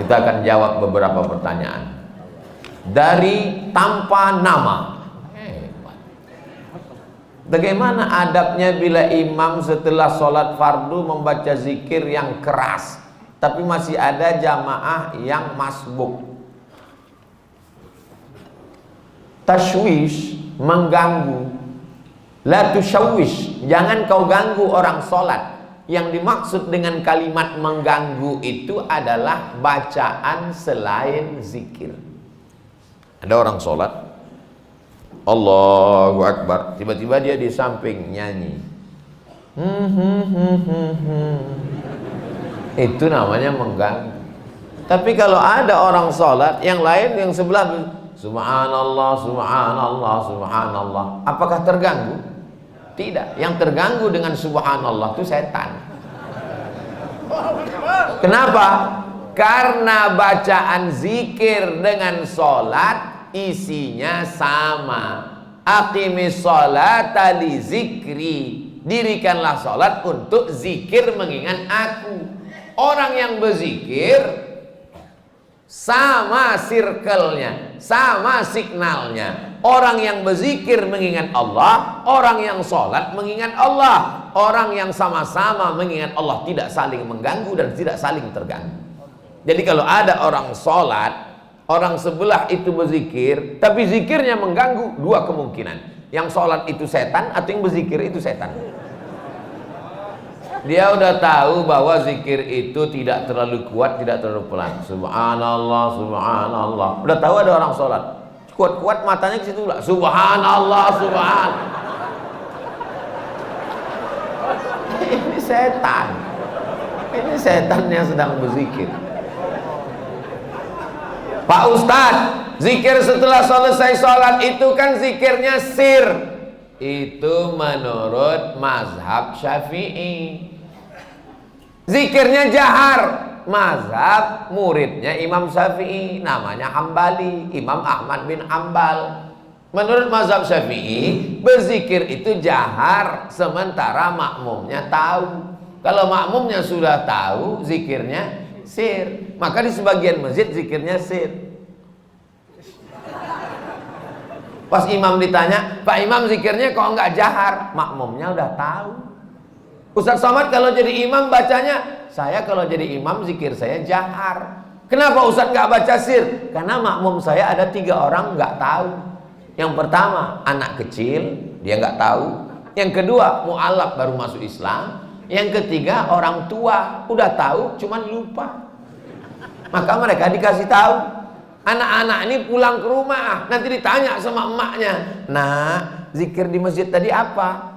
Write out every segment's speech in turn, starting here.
Kita akan jawab beberapa pertanyaan dari tanpa nama. Bagaimana adabnya bila imam setelah sholat fardu membaca zikir yang keras, tapi masih ada jamaah yang masbuk? Tashwish, mengganggu. La tushawwish, jangan kau ganggu orang sholat. Yang dimaksud dengan kalimat mengganggu itu adalah bacaan selain zikir. Ada orang sholat, Allahu Akbar, tiba-tiba dia di samping nyanyi. Itu namanya mengganggu. Tapi kalau ada orang sholat yang lain yang sebelah, subhanallah, subhanallah, subhanallah, apakah terganggu? Tidak. Yang terganggu dengan subhanallah itu setan. Kenapa? Karena bacaan zikir dengan sholat isinya sama. Aqimis sholata li zikri, dirikanlah sholat untuk zikir mengingat aku. Orang yang berzikir sama circle-nya, sama signalnya. Orang yang berzikir mengingat Allah, orang yang sholat mengingat Allah. Orang yang sama-sama mengingat Allah, tidak saling mengganggu dan tidak saling terganggu. Jadi kalau ada orang sholat, orang sebelah itu berzikir, tapi zikirnya mengganggu, dua kemungkinan. Yang sholat itu setan atau yang berzikir itu setan. Dia udah tahu bahwa zikir itu tidak terlalu kuat, tidak terlalu pelan. Subhanallah, subhanallah. Udah tahu ada orang sholat, kuat-kuat matanya ke situ lah. Subhanallah, subhanallah. Ini setan. Ini setan yang sedang berzikir. Pak Ustadz, zikir setelah selesai sholat itu kan zikirnya sir. Itu menurut mazhab Syafi'i. Zikirnya jahar, mazhab muridnya Imam Syafi'i, namanya Hambali, Imam Ahmad bin Hambal. Menurut mazhab Syafi'i, berzikir itu jahar sementara makmumnya tahu. Kalau makmumnya sudah tahu, zikirnya sir. Maka di sebagian masjid zikirnya sir. Pas imam ditanya, Pak Imam zikirnya kok enggak jahar? Makmumnya udah tahu. Ustaz Somad kalau jadi imam bacanya, saya kalau jadi imam zikir saya jahar. Kenapa Ustaz enggak baca sir? Karena makmum saya ada 3 orang enggak tahu. Yang pertama anak kecil, dia enggak tahu. Yang kedua mu'alaf baru masuk Islam. Yang ketiga orang tua, udah tahu cuman lupa. Maka mereka dikasih tahu. Anak-anak ini pulang ke rumah, nanti ditanya sama emaknya, nah zikir di masjid tadi apa?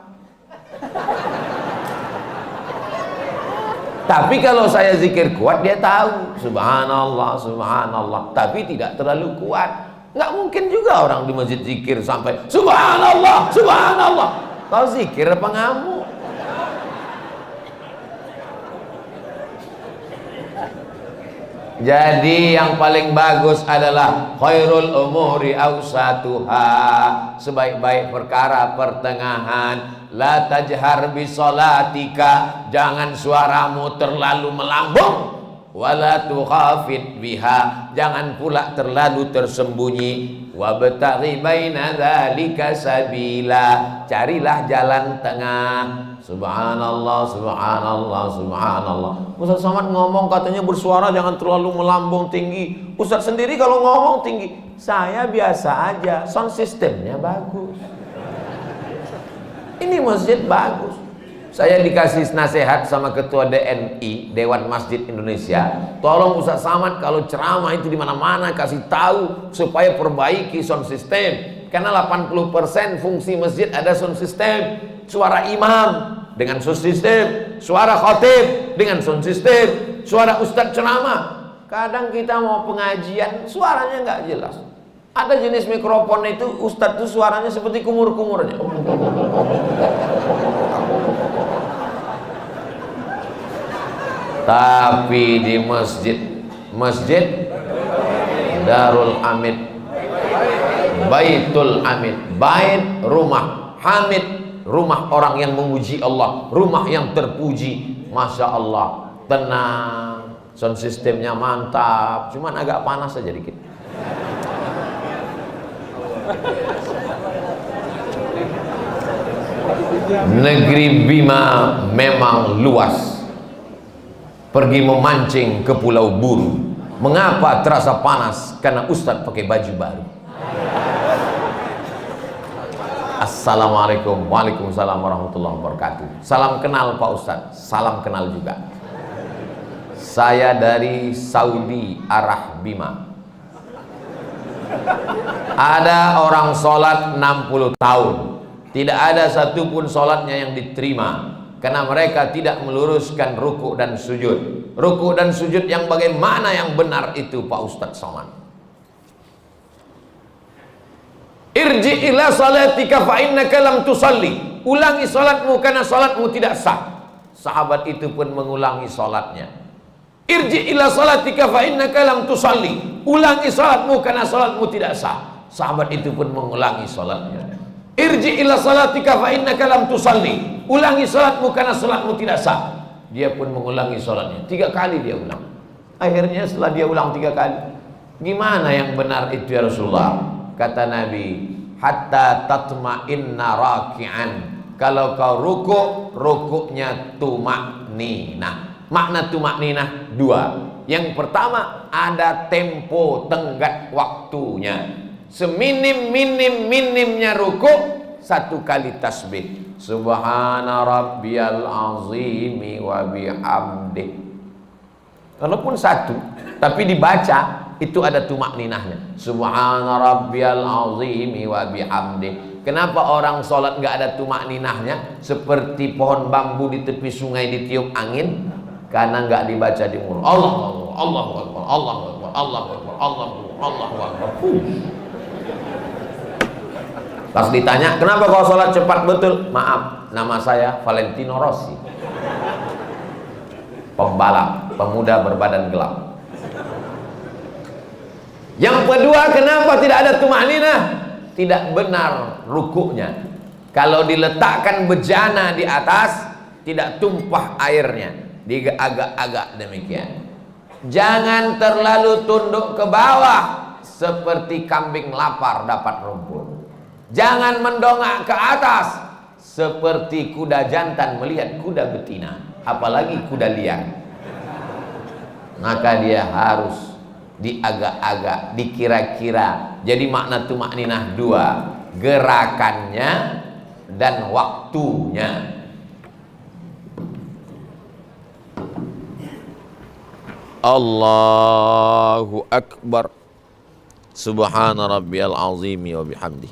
Tapi kalau saya zikir kuat, dia tahu subhanallah, subhanallah, tapi tidak terlalu kuat. Nggak mungkin juga orang di masjid zikir sampai subhanallah, subhanallah. Kau zikir apa ngamuk? Jadi yang paling bagus adalah khairul umuri awsatuha, sebaik-baik perkara pertengahan. La tajhar bi sholatika, jangan suaramu terlalu melambung. Wala tukhafit biha, jangan pula terlalu tersembunyi. Wabtaghi baina dzalika sabila, carilah jalan tengah. Subhanallah, subhanallah, subhanallah. Ustaz Somad ngomong katanya bersuara jangan terlalu melambung tinggi. Ustaz sendiri kalau ngomong tinggi, saya biasa aja, sound systemnya bagus. Ini masjid bagus. Saya dikasih nasihat sama ketua DMI, Dewan Masjid Indonesia. Tolong Ustaz Somad kalau ceramah itu di mana-mana kasih tahu supaya perbaiki sound system. Karena 80% fungsi masjid ada sound system. Suara imam dengan sound system, suara khatib dengan sound system, suara ustadz ceramah. Kadang kita mau pengajian suaranya nggak jelas. Ada jenis mikrofon itu ustadz itu suaranya seperti kumur-kumurnya. Tapi di masjid Darul Hamid, Baitul Hamid, bait rumah, Hamid rumah orang yang memuji Allah, rumah yang terpuji. Masya Allah, tenang, sound systemnya mantap, cuman agak panas aja dikit. Negeri Bima memang luas. Pergi memancing ke Pulau Buru. Mengapa terasa panas? Karena Ustadz pakai baju baru. Assalamualaikum. Waalaikumsalam warahmatullahi wabarakatuh. Salam kenal Pak Ustadz. Salam kenal juga. Saya dari Saudi Arah Bima. Ada orang sholat 60 tahun, tidak ada satupun sholatnya yang diterima karena mereka tidak meluruskan ruku dan sujud. Ruku dan sujud yang bagaimana yang benar itu Pak Ustadz Somad? Irji ila salatika fa innaka lam tusalli. Ulangi salatmu karena salatmu tidak sah. Sahabat itu pun mengulangi salatnya. Irji ila salatika fa innaka lam tusalli. Ulangi salatmu karena salatmu tidak sah. Sahabat itu pun mengulangi salatnya. Irji ila salatika fa innaka lam tusalli. Ulangi salatmu karena salatmu tidak sah. Dia pun mengulangi salatnya. 3 kali dia ulang. Akhirnya setelah dia ulang 3 kali, gimana yang benar itu ya Rasulullah? Kata Nabi, hatta tatma'inna raki'an. Kalau kau ruku', rukuknya tumakninah. Makna tumakninah 2. Yang pertama, ada tempo tenggat waktunya. Seminim-minimnya ruku', 1 kali tasbih. Subhana rabbiyal azimi wa bihamdih. Walaupun 1, tapi dibaca itu ada tumakninahnya. Subhana rabbiyal azimi wa bihamdih. Kenapa orang sholat nggak ada tumakninahnya? Seperti pohon bambu di tepi sungai ditiup angin. Karena nggak dibaca di mulut. Allah Akbar, Allah Akbar, Allah Akbar, Allah Akbar, Allah Akbar, Allah Akbar. Pas ditanya, kenapa kau sholat cepat betul? Maaf, nama saya Valentino Rossi, pembalap, pemuda berbadan gelap. Yang kedua, kenapa tidak ada tumakninah? Tidak benar rukuknya. Kalau diletakkan bejana di atas, tidak tumpah airnya. Diagak-agak demikian. Jangan terlalu tunduk ke bawah seperti kambing lapar dapat rumput. Jangan mendongak ke atas seperti kuda jantan melihat kuda betina, apalagi kuda liar. Maka dia harus diagak-agak, dikira-kira. Jadi makna tumakninah 2, gerakannya dan waktunya. Allahu Akbar. Subhana rabbiyal azimi wa bihamdi.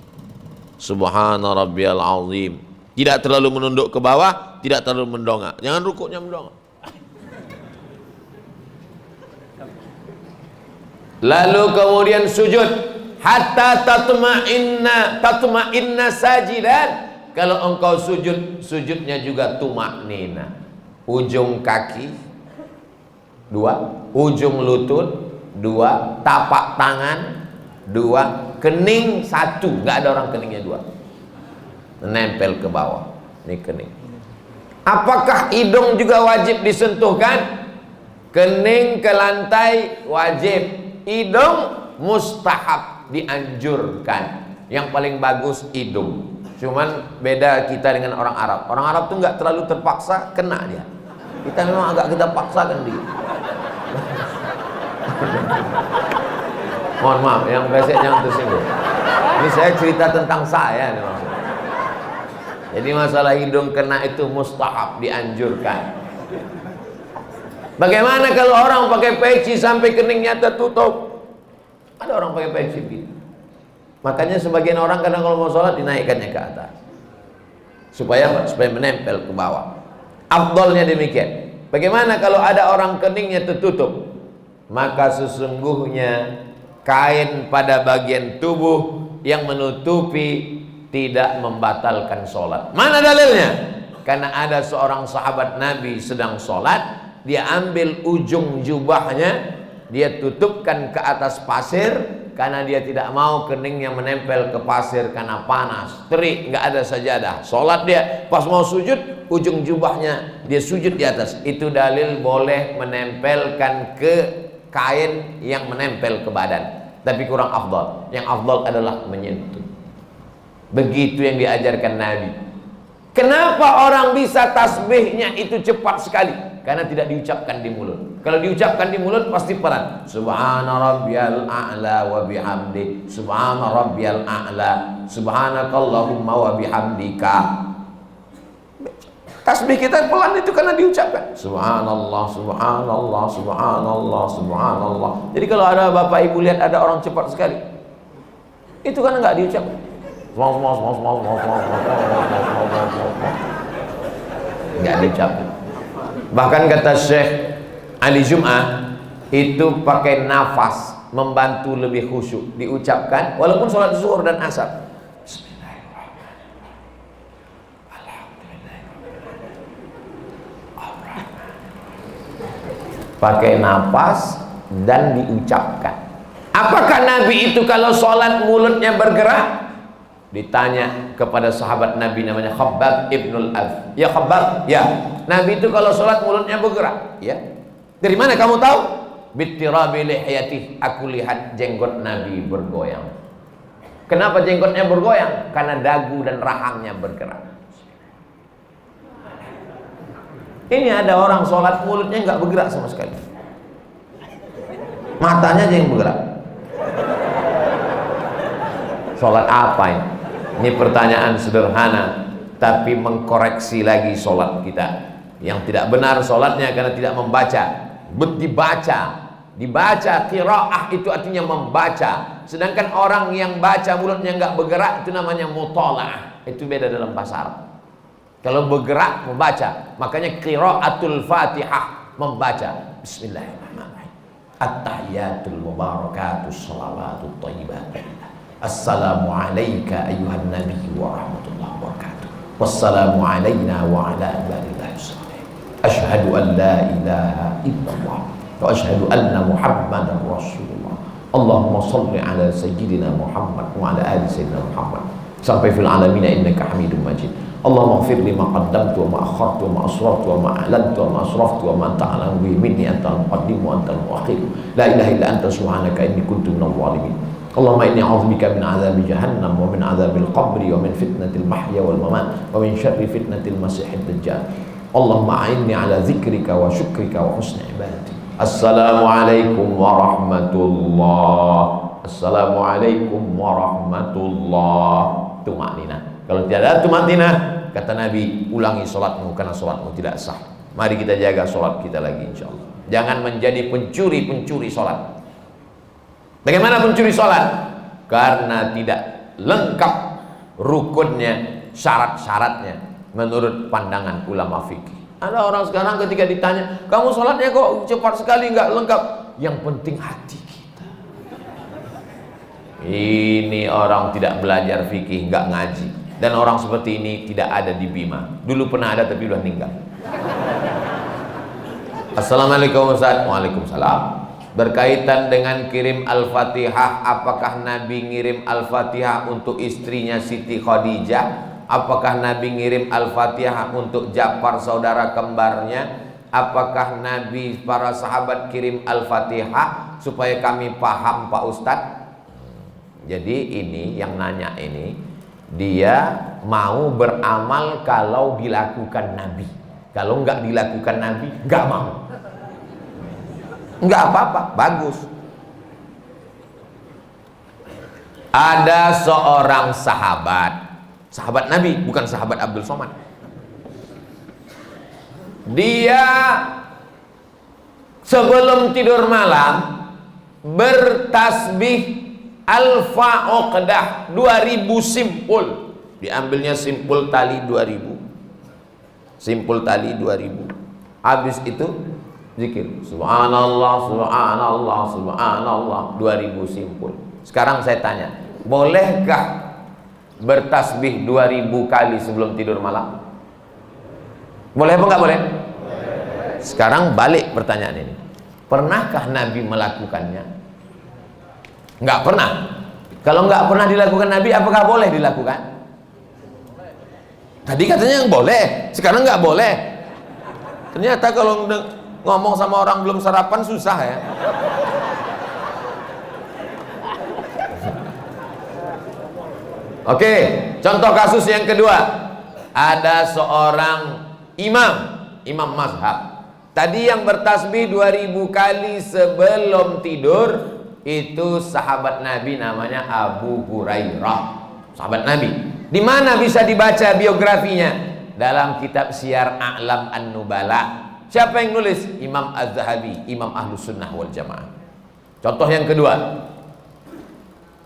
Subhana rabbiyal azim. Tidak terlalu menunduk ke bawah, tidak terlalu mendongak. Jangan rukuknya mendongak. Lalu kemudian sujud hatta tatma'inna sajidan. Kalau engkau sujud, sujudnya juga tumaknina. Ujung kaki 2, ujung lutut 2, tapak tangan 2, kening 1. Nggak ada orang keningnya 2. Menempel ke bawah. Ini kening. Apakah hidung juga wajib disentuhkan? Kening ke lantai wajib. Hidung mustahab, dianjurkan. Yang paling bagus hidung. Cuman beda kita dengan orang Arab. Orang Arab tuh nggak terlalu terpaksa, kena dia. Kita memang agak kita paksakan dia. Mohon maaf, yang besek jangan tersinggung. Ini saya cerita tentang saya nih maksudnya. Jadi masalah hidung kena itu mustahab, dianjurkan. Bagaimana kalau orang pakai peci sampai keningnya tertutup? Ada orang pakai peci gitu. Makanya sebagian orang kadang kalau mau sholat dinaikkannya ke atas. Supaya menempel ke bawah. Afdolnya demikian. Bagaimana kalau ada orang keningnya tertutup? Maka sesungguhnya kain pada bagian tubuh yang menutupi tidak membatalkan sholat. Mana dalilnya? Karena ada seorang sahabat Nabi sedang sholat, dia ambil ujung jubahnya, dia tutupkan ke atas pasir, karena dia tidak mau keningnya menempel ke pasir karena panas, terik, nggak ada sajadah. Sholat dia, pas mau sujud, ujung jubahnya dia sujud di atas. Itu dalil boleh menempelkan ke kain yang menempel ke badan, tapi kurang afdal. Yang afdal adalah menyentuh. Begitu yang diajarkan Nabi. Kenapa orang bisa tasbihnya itu cepat sekali? Karena tidak diucapkan di mulut. Kalau diucapkan di mulut pasti pelan. Subhana rabbiyal a'la wa bihamdi. Subhana rabbiyal a'la. Subhanakallahumma wa bihamdika. Tasbih kita pelan itu karena diucapkan. Subhanallah, subhanallah, subhanallah, subhanallah. Jadi kalau ada bapak ibu lihat ada orang cepat sekali, itu karena nggak diucapkan. Nggak diucapkan. Bahkan kata Syekh Ali Jum'ah, itu pakai nafas membantu lebih khusyuk. Diucapkan walaupun sholat zuhur dan asar. Pakai nafas dan diucapkan. Apakah Nabi itu kalau sholat mulutnya bergerak? Ditanya kepada sahabat Nabi namanya Khabbab ibnul Arth. Ya Khabbab, ya Nabi itu kalau sholat mulutnya bergerak. Ya. Dari mana kamu tahu? Bittirabi lihiyatih. Aku lihat jenggot Nabi bergoyang. Kenapa jenggotnya bergoyang? Karena dagu dan rahangnya bergerak. Ini ada orang sholat mulutnya nggak bergerak sama sekali. Matanya aja yang bergerak. Sholat apa ini? Ini pertanyaan sederhana, tapi mengkoreksi lagi sholat kita. Yang tidak benar sholatnya karena tidak membaca. Dibaca, qiraah itu artinya membaca. Sedangkan orang yang baca mulutnya nggak bergerak itu namanya mutola'ah. Itu beda dalam bahasa Arab. Kalau bergerak membaca, makanya qiraatul Fatihah membaca. Bismillahirrahmanirrahim. At-tahiyatul mubarakatus shalawatut thayyibat. Assalamu alayka ayyuhan nabiyyu wa rahmatullahi wa barakatuh. Wassalamu alayna wa ala ibadillahi sholihin. Asyhadu an la ilaha illallah wa asyhadu anna Muhammadar Rasulullah. Allahumma shalli ala sayyidina Muhammad wa ala ali sayyidina Muhammad. Sampai fil alamin innaka Hamidum Majid. Allahumma ighfir li ma qaddamtu wa ma akhartu wa ma asrartu wa ma a'lantu wa ma asraftu wa ma anta a'lamu bihi minni antal muqaddim wa antal muakhir. La ilaha illa anta subhanaka inni kuntu minadh dhalimin. Allahumma inni a'udzubika min 'adzabi jahannam wa min 'adzabil qabri wa min fitnatil mahya wal mamat wa min syarri fitnatil masiihid dajjal. Allahumma a'inni 'ala dzikrika wa syukrika wa husni ibadati. Assalamualaikum warahmatullahi. Assalamualaikum warahmatullahi. Tumanina. Kalau tidak ada tumanina, kata Nabi, ulangi sholatmu karena sholatmu tidak sah. Mari kita jaga sholat kita lagi insyaallah. Jangan menjadi pencuri sholat. Bagaimana pencuri sholat? Karena tidak lengkap rukunnya, syarat-syaratnya menurut pandangan ulama fikih. Ada orang sekarang ketika ditanya, kamu sholatnya kok cepat sekali, nggak lengkap. Yang penting hati kita. Ini orang tidak belajar fikih, nggak ngaji. Dan orang seperti ini tidak ada di Bima. Dulu pernah ada tapi sudah meninggal. Assalamualaikum Ustaz. Waalaikumsalam. Berkaitan dengan kirim Al-Fatihah, apakah Nabi ngirim Al-Fatihah untuk istrinya Siti Khadijah? Apakah Nabi ngirim Al-Fatihah untuk Ja'far saudara kembarnya? Apakah Nabi para sahabat kirim Al-Fatihah? Supaya kami paham Pak Ustadz. Jadi ini yang nanya ini, dia mau beramal kalau dilakukan Nabi. Kalau nggak dilakukan Nabi, nggak mau. Nggak apa-apa, bagus. Ada seorang sahabat Nabi, bukan sahabat Abdul Somad. Dia sebelum tidur malam bertasbih alfa uqdah 2000 simpul. Diambilnya simpul tali 2000. Simpul tali 2000. Habis itu zikir subhanallah subhanallah subhanallah 2000 simpul. Sekarang saya tanya, bolehkah bertasbih 2000 kali sebelum tidur malam? Boleh apa enggak boleh? Sekarang balik pertanyaan ini. Pernahkah Nabi melakukannya? Nggak pernah. Kalau nggak pernah dilakukan Nabi, apakah boleh dilakukan? Tadi katanya yang boleh, sekarang nggak boleh. Ternyata kalau ngomong sama orang belum sarapan susah ya. Oke, contoh kasus yang kedua. Ada seorang imam mazhab. Tadi yang bertasbih 2000 kali sebelum tidur itu sahabat Nabi, namanya Abu Hurairah. Sahabat Nabi. Di mana bisa dibaca biografinya? Dalam kitab Syiar A'lam An-Nubala. Siapa yang nulis? Imam Az-Zahabi, Imam Ahlus Sunnah wal Jamaah. Contoh yang kedua.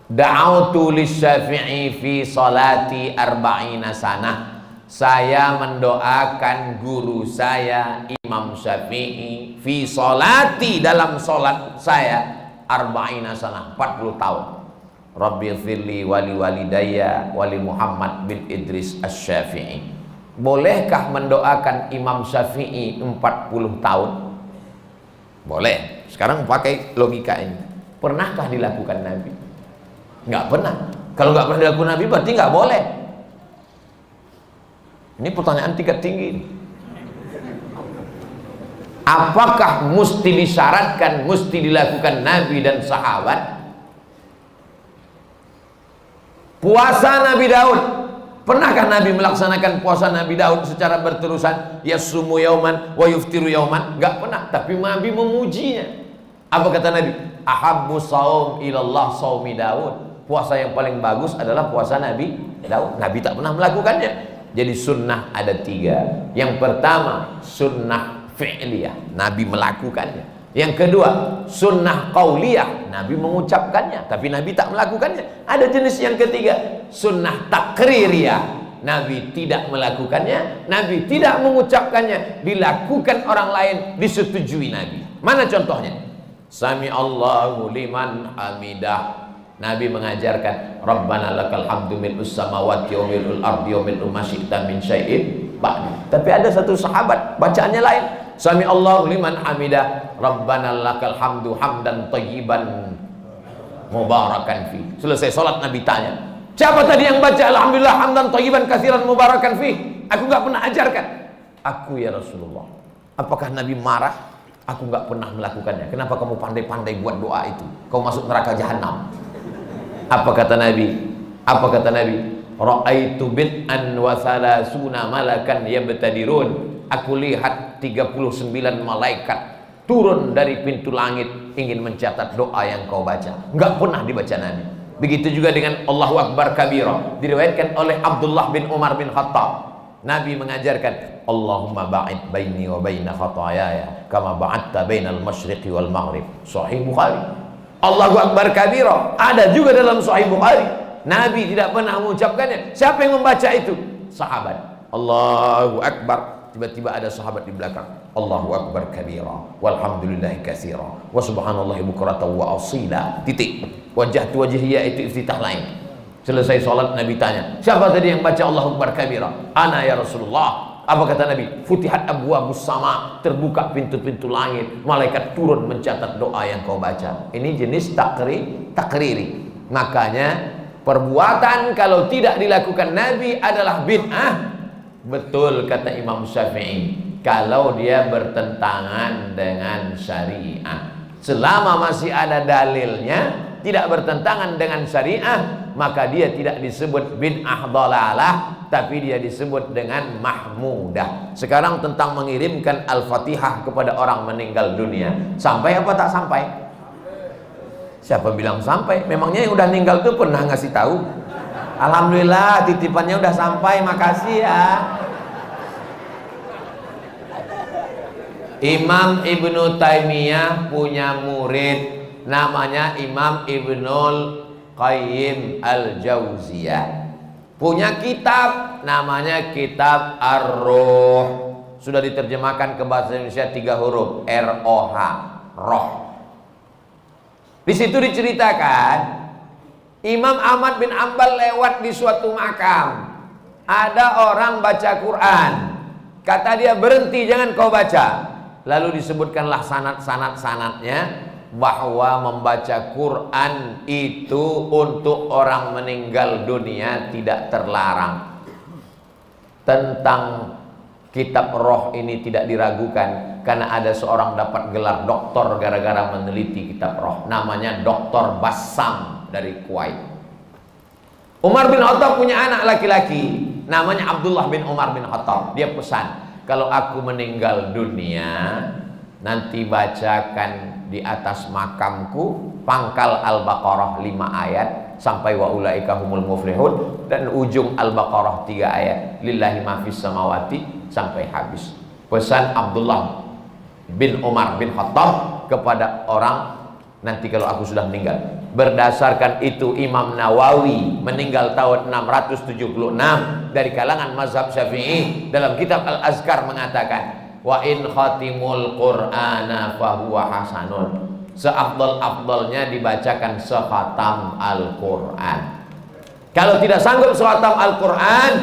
Da'autu lisyafi'i fi salati arba'ina sanah. Saya mendoakan guru saya Imam Syafi'i fi salati, dalam salat saya arba'ina sanah, 40 tahun. Rabbi firli wali walidayya wali Muhammad bin Idris Asy-Syafi'i. Bolehkah mendoakan Imam Syafi'i 40 tahun? Boleh. Sekarang pakai logika ini. Pernahkah dilakukan Nabi? Nggak pernah. Kalau nggak pernah dilakukan Nabi berarti nggak boleh. Ini pertanyaan tingkat tinggi. Apakah mesti disyaratkan, mesti dilakukan Nabi dan sahabat? Puasa Nabi Daud, pernahkah Nabi melaksanakan puasa Nabi Daud secara berterusan? Yasumu yauman wa yuftiru yauman? Nggak pernah. Tapi Nabi memujinya. Apa kata Nabi? Ahabbu saum ilallah saumi Daud. Puasa yang paling bagus adalah puasa Nabi Daud. Nabi tak pernah melakukannya. Jadi sunnah ada 3. Yang pertama sunnah fi'liyah, Nabi melakukannya. Yang kedua sunnah qauliyah, Nabi mengucapkannya tapi Nabi tak melakukannya. Ada jenis yang ketiga, sunnah takririyah, Nabi tidak melakukannya, Nabi tidak mengucapkannya, dilakukan orang lain, disetujui Nabi. Mana contohnya? Sami Allahu liman hamidah, Nabi mengajarkan Rabbana lakal hamdu mil'us samawati wa mil'ul ardi wa mil'u ma syi'ta min syai'in ba'du. Tapi ada satu sahabat bacaannya lain. Sami Allahu liman hamidah, Rabbana lakal hamdu hamdan thayyiban mubarakan fi. Selesai salat Nabi tanya, siapa tadi yang baca alhamdulillah hamdan thayyiban katsiran mubarakan fi? Aku enggak pernah ajarkan. Aku ya Rasulullah. Apakah Nabi marah? Aku enggak pernah melakukannya. Kenapa kamu pandai-pandai buat doa itu? Kau masuk neraka jahanam. Apa kata Nabi? Apa kata Nabi? Ra'aitu bid'an wa salasuna malakan yabtadirun. Aku lihat 39 malaikat turun dari pintu langit ingin mencatat doa yang kau baca. Enggak pernah dibaca Nabi. Begitu juga dengan Allahu Akbar kabira. Diriwayatkan oleh Abdullah bin Umar bin Khattab. Nabi mengajarkan Allahumma ba'id baini wa baina khataayaya kama ba'adta bainal masyriqi wal maghrib. Sahih Bukhari. Allahu Akbar kabira ada juga dalam Sahih Bukhari. Nabi tidak pernah mengucapkannya. Siapa yang membaca itu? Sahabat. Allahu Akbar. Tiba-tiba ada sahabat di belakang. Allahu Akbar kabira walhamdulillahi katsira wa subhanallahi bukratan wa asila. Titik. Wajah tu wajhiyya itu iftitah lain. Selesai salat Nabi tanya, siapa tadi yang baca Allahu Akbar kabira? Ana ya Rasulullah. Apa kata Nabi? Futihat abwabus sama, terbuka pintu-pintu langit, malaikat turun mencatat doa yang kau baca. Ini jenis takriri. Makanya perbuatan kalau tidak dilakukan Nabi adalah bid'ah. Betul kata Imam Syafi'i, kalau dia bertentangan dengan syariah. Selama masih ada dalilnya, tidak bertentangan dengan syariah, maka dia tidak disebut bid'ah dhalalah, tapi dia disebut dengan mahmudah. Sekarang tentang mengirimkan Al-Fatihah kepada orang meninggal dunia, sampai apa tak sampai? Siapa bilang sampai? Memangnya yang udah meninggal tuh pernah ngasih tahu? Alhamdulillah titipannya udah sampai, makasih ya. Imam Ibnu Taimiyah punya murid namanya Imam Ibnul Qayyim Al-Jauziyah. Punya kitab namanya Kitab Ar-Ruh. Sudah diterjemahkan ke bahasa Indonesia 3 huruf, R-O-H, roh. Di situ diceritakan Imam Ahmad bin Ambal lewat di suatu makam. Ada orang baca Quran. Kata dia, berhenti, jangan kau baca. Lalu disebutkanlah sanad-sanadnya. bahwa membaca Quran itu untuk orang meninggal dunia tidak terlarang. Tentang kitab roh ini tidak diragukan, karena ada seorang dapat gelar doktor gara-gara meneliti kitab roh, namanya Dr. Bassam dari Kuwait. Umar bin Khattab punya anak laki-laki namanya Abdullah bin Umar bin Khattab. Dia pesan, kalau aku meninggal dunia, nanti bacakan di atas makamku pangkal Al-Baqarah 5 ayat sampai wa ulaika humul muflihun, dan ujung Al-Baqarah 3 ayat lillahi ma fis samawati sampai habis. Pesan Abdullah bin Umar bin Khattab kepada orang nanti kalau aku sudah meninggal. Berdasarkan itu Imam Nawawi meninggal tahun 676 dari kalangan mazhab Syafi'i, dalam kitab Al-Azkar mengatakan, wa in khatimul qur'ana fahuwa hasanun, seafdal-afdalnya dibacakan sekhatam Al-Qur'an. Kalau tidak sanggup sekhatam Al-Qur'an,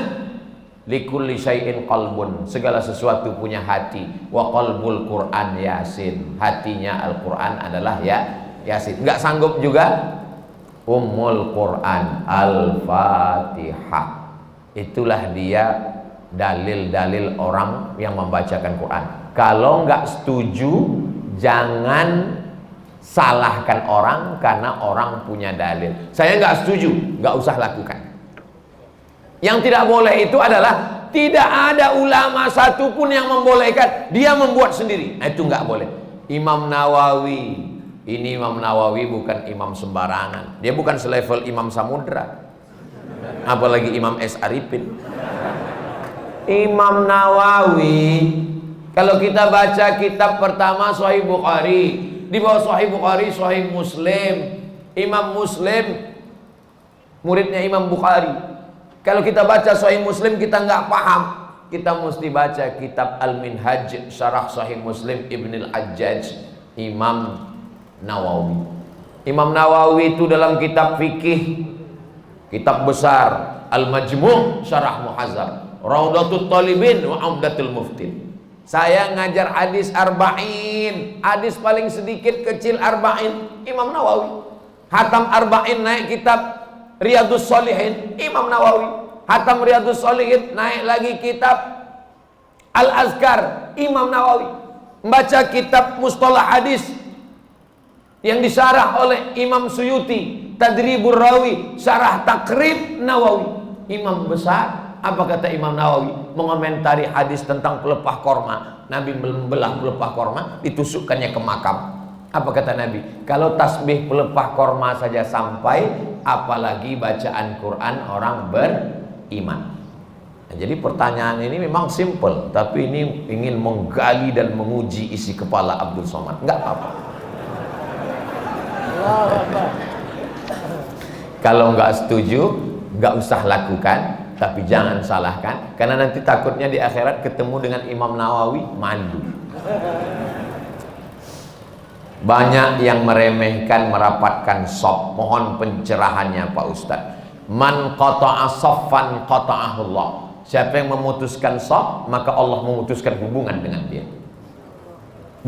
likulli syai'in qalbun, segala sesuatu punya hati, wa qalbul Qur'an Yasin, hatinya Al-Qur'an adalah Yasin. Enggak sanggup juga Ummul Quran Al-Fatihah. Itulah dia dalil-dalil orang yang membacakan Quran. Kalau enggak setuju, jangan salahkan orang karena orang punya dalil. Saya enggak setuju, enggak usah lakukan. Yang tidak boleh itu adalah tidak ada ulama satupun yang membolehkan, dia membuat sendiri. Nah, itu enggak boleh. Imam Nawawi, ini Imam Nawawi bukan imam sembarangan. Dia bukan selevel Imam Samudra, apalagi Imam S. Arifin. Imam Nawawi, kalau kita baca kitab pertama Sahih Bukhari, di bawah Sahih Bukhari Sahih Muslim. Imam Muslim muridnya Imam Bukhari. Kalau kita baca Sahih Muslim kita nggak paham, kita mesti baca kitab Al-Minhaj Syarah Sahih Muslim Ibn Al-Hajjaj Imam Nawawi. Imam Nawawi itu dalam kitab fikih, kitab besar Al-Majmu' Syarah Muhazzab, Raudatul Talibin wa Umdatul Muftin. Saya ngajar hadis arba'in, hadis paling sedikit kecil arba'in, Imam Nawawi. Hatam arba'in naik kitab Riyadus Shalihin, Imam Nawawi. Hatam Riyadus Shalihin naik lagi kitab Al-Azkar, Imam Nawawi. Membaca kitab Mustalah Hadis yang disyarah oleh Imam Suyuti, Tadribur Rawi, Syarah Takrib Nawawi. Imam besar. Apa kata Imam Nawawi? Mengomentari hadis tentang pelepah korma. Nabi membelah pelepah korma, ditusukkannya ke makam. Apa kata Nabi? Kalau tasbih pelepah korma saja sampai, apalagi bacaan Quran orang beriman. Nah, jadi pertanyaan ini memang simple, tapi ini ingin menggali dan menguji isi kepala Abdul Somad. Enggak apa-apa. Kalau nggak setuju, nggak usah lakukan, tapi jangan salahkan, karena nanti takutnya di akhirat ketemu dengan Imam Nawawi malu. Banyak yang meremehkan merapatkan shaf. Mohon pencerahannya Pak Ustadz. Man qata'a shaffan qata'ahullah. Siapa yang memutuskan shaf, maka Allah memutuskan hubungan dengan dia.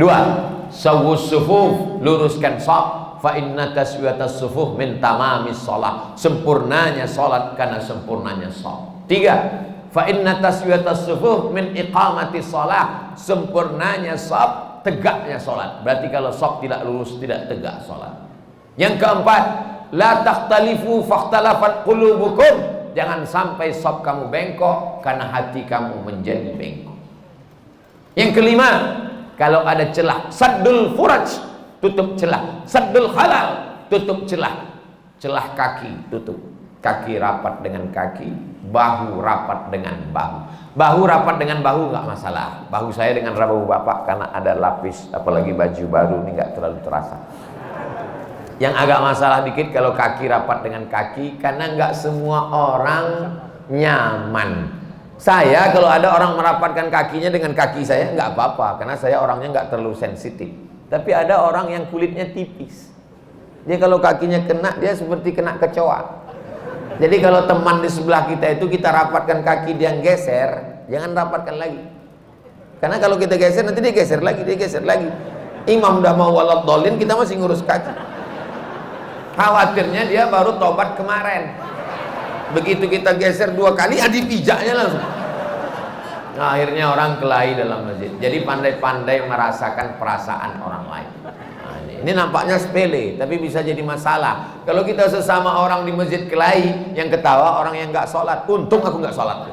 2. Sawwus sufuf, luruskan shaf. Fa inna taswiyatas sufuh min tamamis shalah. Sempurnanya salat karena sempurnanya shaf. 3. Fa inna taswiyatas sufuh min iqamati shalah. Sempurnanya shaf, tegaknya salat. Berarti kalau shaf tidak lurus, tidak tegak salat. Yang keempat, la takhtalifu fakhtalafat qulubukum. Jangan sampai shaf kamu bengkok karena hati kamu menjadi bengkok. Yang kelima, kalau ada celah, saddul furaj, tutup celah. Saddul halal, tutup celah. Celah kaki, tutup. Kaki rapat dengan kaki, bahu rapat dengan bahu. Bahu rapat dengan bahu nggak masalah. Bahu saya dengan bahu bapak karena ada lapis, apalagi baju baru ini nggak terlalu terasa. Yang agak masalah dikit kalau kaki rapat dengan kaki, karena nggak semua orang nyaman. Saya kalau ada orang merapatkan kakinya dengan kaki saya nggak apa-apa, karena saya orangnya nggak terlalu sensitif. Tapi ada orang yang kulitnya tipis, dia kalau kakinya kena, dia seperti kena kecoa. Jadi kalau teman di sebelah kita itu kita rapatkan kaki, dia geser, jangan rapatkan lagi. Karena kalau kita geser nanti dia geser lagi, dia geser lagi. Imam udah mau waladhdallin, kita masih ngurus kaki. Khawatirnya dia baru tobat kemarin. Begitu kita geser 2 kali, dipijaknya langsung. Nah, akhirnya orang kelahi dalam masjid. Jadi pandai-pandai merasakan perasaan orang lain. Nah, ini nampaknya sepele, tapi bisa jadi masalah. Kalau kita sesama orang di masjid kelahi, yang ketawa orang yang nggak sholat. Untung aku nggak sholat.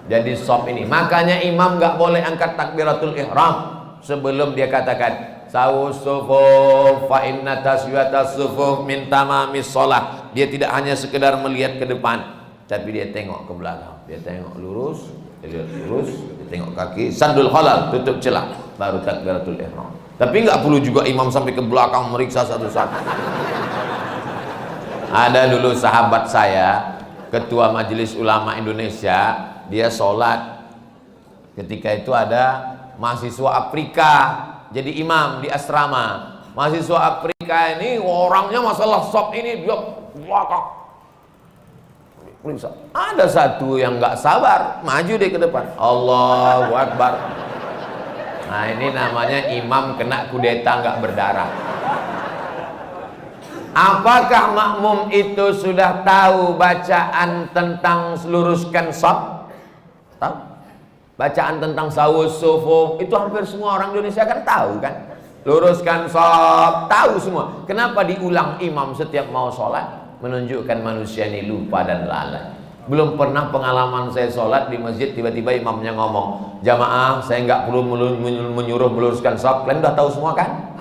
Jadi sop ini. Makanya imam nggak boleh angkat takbiratul ihram sebelum dia katakan sawus sufuf fa inna taswiyatas sufuf min tamamis shalah. Dia tidak hanya sekedar melihat ke depan, tapi dia tengok ke belakang. Dia tengok lurus, dia lurus, dia tengok kaki, sandul khalal, tutup celah, baru takbiratul ihram. Tapi nggak perlu juga imam sampai ke belakang meriksa satu-satu. Ada dulu sahabat saya, ketua Majelis Ulama Indonesia, dia sholat. Ketika itu ada mahasiswa Afrika jadi imam di asrama. Mahasiswa Afrika ini orangnya masalah sop ini dia belakang. Ada satu yang nggak sabar, maju deh ke depan. Allahu Akbar. Nah, ini namanya imam kena kudeta nggak berdarah. Apakah makmum itu sudah tahu bacaan tentang luruskan sop? Tahu? Bacaan tentang sawus sufuf itu hampir semua orang Indonesia kan tahu kan? Luruskan sop, tahu semua. Kenapa diulang imam setiap mau sholat? Menunjukkan manusia ini lupa dan lalai. Belum pernah pengalaman saya sholat di masjid tiba-tiba imamnya ngomong, jamaah saya nggak perlu menyuruh meluruskan sop, kalian udah tahu semua kan?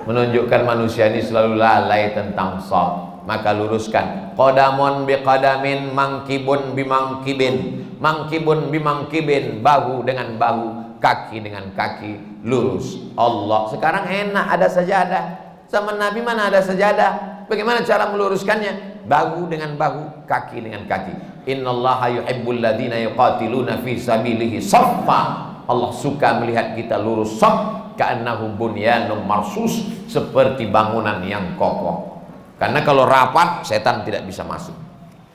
Menunjukkan manusia ini selalu lalai tentang sop. Maka luruskan. Qadamun biqadamin, mangkibun bimangkibin, mangkibun bimangkibin, bahu dengan bahu, kaki dengan kaki, lurus. Allah. Sekarang enak, ada sajadah. Zaman Nabi mana ada sajadah? Bagaimana cara meluruskannya? Bahu dengan bahu, kaki dengan kaki. Innallaha yuhibbul ladzina yuqatiluna fi sabilihi shaffa. Allah suka melihat kita lurus shaf, ka'annahum bunyanun marsus, seperti bangunan yang kokoh. Karena kalau rapat, setan tidak bisa masuk.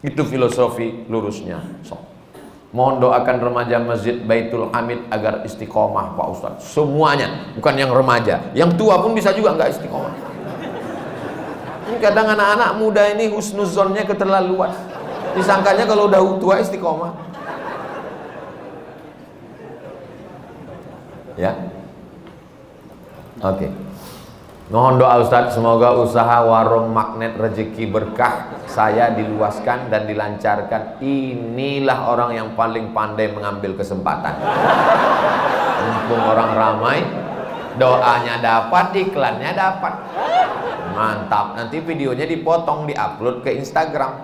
Itu filosofi lurusnya shaf. Mohon doakan remaja Masjid Baitul Hamid agar istiqomah Pak Ustadz. Semuanya, bukan yang remaja, yang tua pun bisa juga nggak istiqomah. Ini kadang anak-anak muda ini husnuzonnya keterlaluan. Disangkanya kalau udah tua istiqomah. Ya, oke. Mohon doa Ustadz, semoga usaha warung magnet rezeki berkah saya diluaskan dan dilancarkan. Inilah orang yang paling pandai mengambil kesempatan. Mumpung orang ramai, doanya dapat, iklannya dapat. Mantap, nanti videonya dipotong, diupload ke Instagram.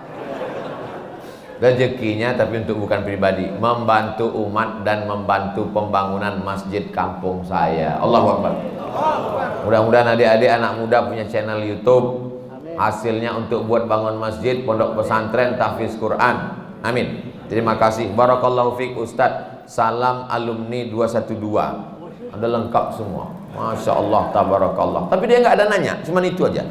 Rezekinya tapi untuk bukan pribadi, membantu umat dan membantu pembangunan masjid kampung saya. Allahu Akbar. Mudah-mudahan adik-adik anak muda punya channel YouTube. Hasilnya untuk buat bangun masjid, pondok pesantren, tahfiz Quran. Amin. Terima kasih. Barakallahu fiik Ustadz. Salam alumni 212. Ada lengkap semua. Masya Allah, tabarakallah. Tapi dia nggak ada nanya, cuman itu aja.